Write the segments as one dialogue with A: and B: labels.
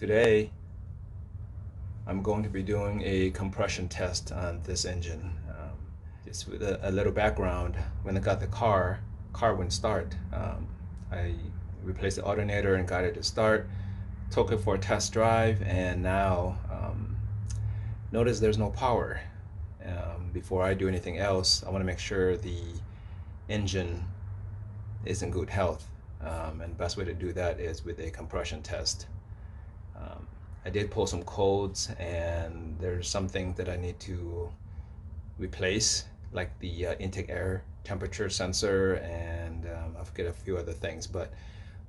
A: Today I'm going to be doing a compression test on this engine. Just with a little background, when I got the car wouldn't start. I replaced the alternator and got it to start, took it for a test drive, and now notice there's no power. Before I do anything else, I want to make sure the engine is in good health, and the best way to do that is with a compression test. I did pull some codes, and there's some things that I need to replace, like the intake air temperature sensor, and I forget a few other things. But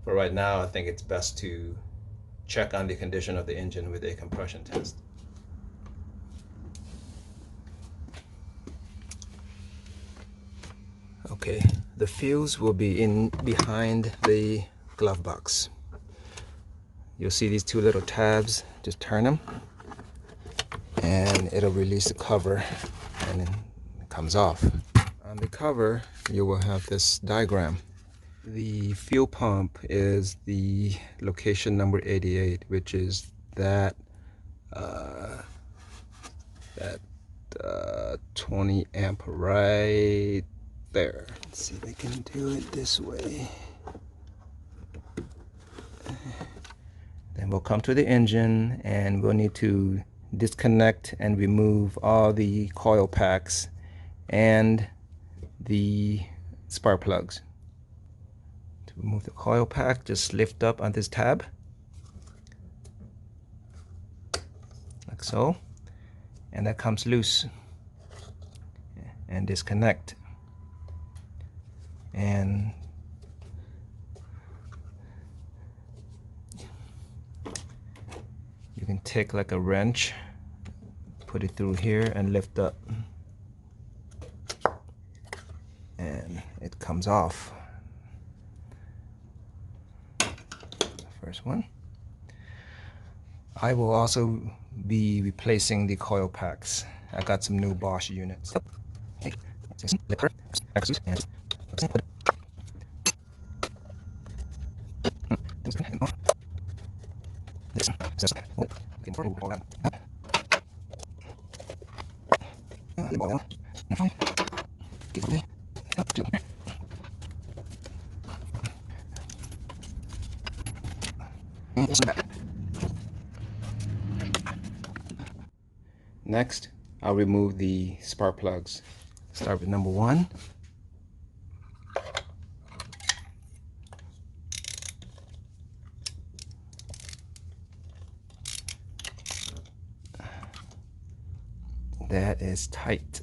A: for right now, I think it's best to check on the condition of the engine with a compression test. Okay, the fuse will be in behind the glove box. You'll see these two little tabs. Just turn them and it'll release the cover, and then it comes off. On the cover you will have this diagram. The fuel pump is the location number 88, which is that 20 amp right there. Let's see if I can do it this way. Then we'll come to the engine, and we'll need to disconnect and remove all the coil packs and the spark plugs. To remove the coil pack, just lift up on this tab like so, and that comes loose, and disconnect. And you can take like a wrench, put it through here and lift up, and it comes off. First one. I will also be replacing the coil packs. I got some new Bosch units. Next, I'll remove the spark plugs. Start with number 1. That is tight.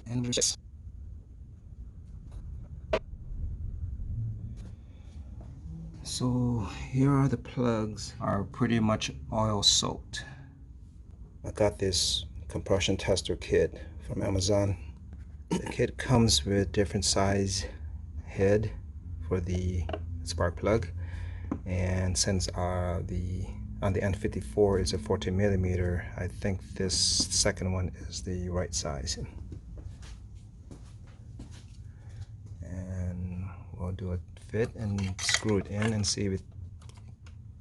A: And resist. So here are the plugs, are pretty much oil soaked. I got this compression tester kit from Amazon. The kit comes with different size head for the spark plug, and since on the N54 is a 14 millimeter, I think this second one is the right size. And we'll do a fit and screw it in and see if it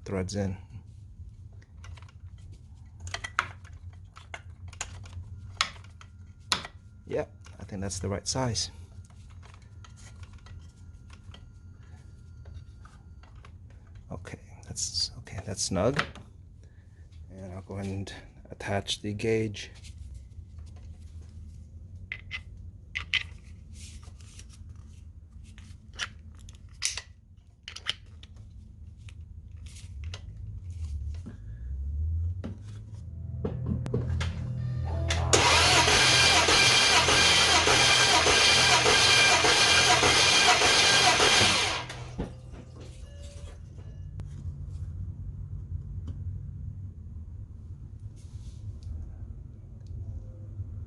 A: threads in. Yep, I think that's the right size. Okay, that's snug. And I'll go ahead and attach the gauge.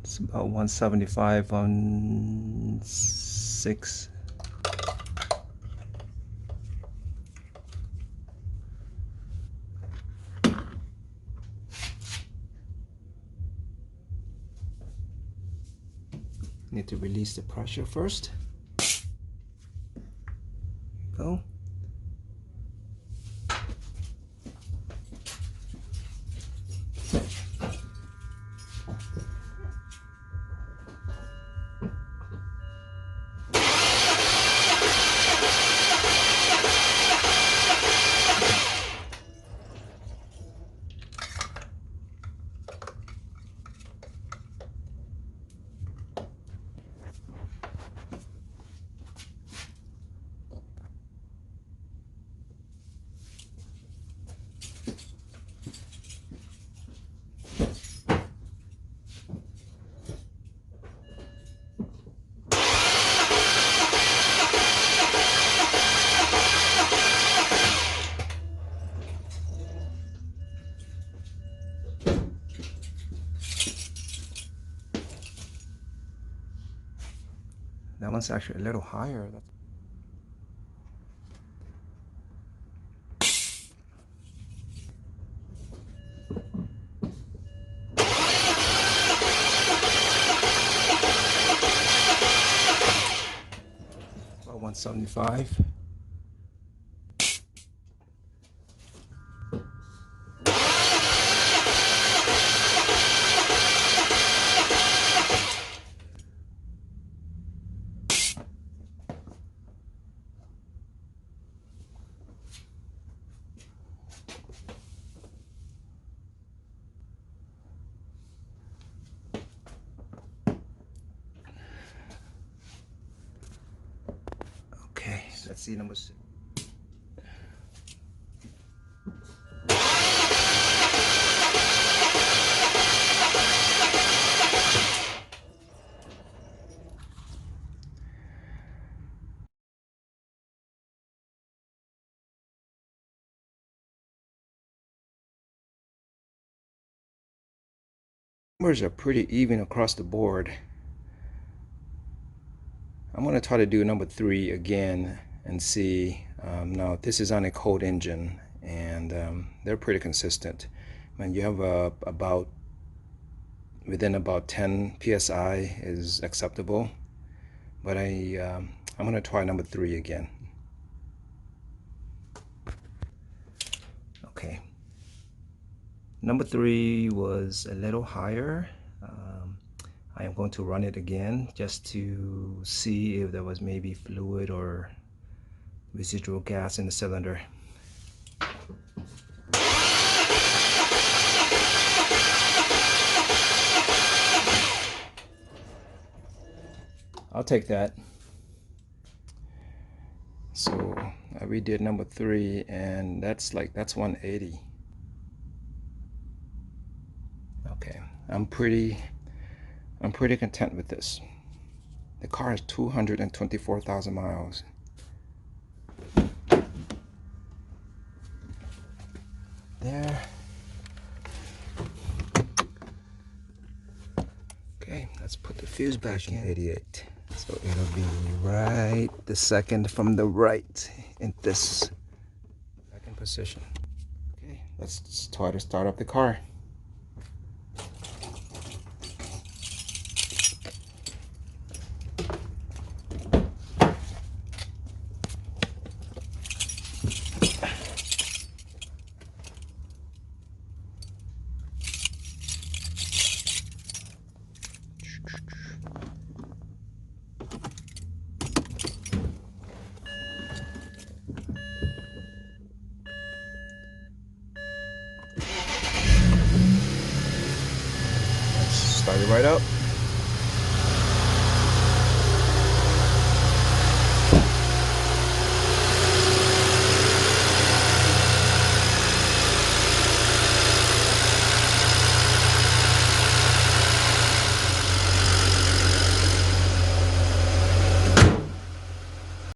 A: It's about 175 on 6. Need to release the pressure first. Go. That one's actually a little higher. About 175. Okay, let's see number 6. Numbers are pretty even across the board. I'm going to try to do number 3 again and see. Now this is on a cold engine, and they're pretty consistent. When you have about within about 10 psi is acceptable, but I'm going to try number 3 again. Okay, number 3 was a little higher. I am going to run it again just to see if there was maybe fluid or residual gas in the cylinder. I'll take that. So I redid number 3, and that's 180. Okay, I'm pretty content with this. The car has 224,000 miles. there. Okay, let's put the fuse back in. 88. So it'll be right the second from the right in this second position. Okay, let's try to start up the car. Start it right up.